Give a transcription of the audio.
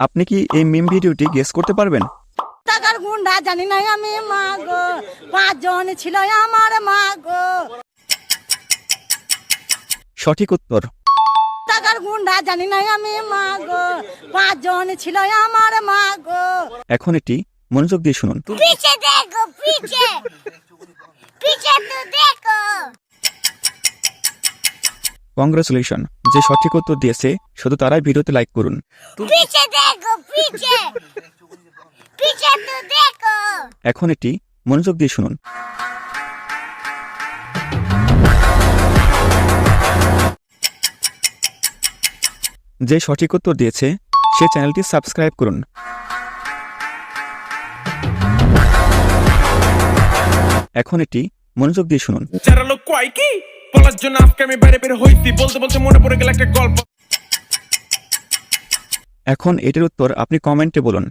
আপনি কি এই মিম ভিডিওটি গেস করতে পারবেন? টাকার গুন্ডা জানি না আমি মাগো, 5 জন ছিল আমার মাগো। সঠিক উত্তর। টাকার গুন্ডা জানি না আমি মাগো, 5 জন ছিল আমার মাগো। এখন এটি মনোযোগ দিয়ে শুনুন। পিছে দেখো পিছে, পিছে তো দেখো। কংগ্রেচুলেশন, যে সঠিক উত্তর দিয়েছে শুধু তারাই ভিডিওতে লাইক করুন। পিছে দেখো পিছে, পিছে তো দেখো। এখন এটি মনোযোগ দিয়ে শুনুন। যে সঠিক উত্তর দিয়েছে সে চ্যানেলটি সাবস্ক্রাইব করুন। এখন এটি মনোযোগ দিয়ে শুনুন। যারা লোক কয় কি বলার জন্য আজকে আমি বাইরে বের হইছি, বলতে বলতে মনে পড়ে গেল একটা গল্প। এখন এটির উত্তর আপনি কমেন্টে বলুন।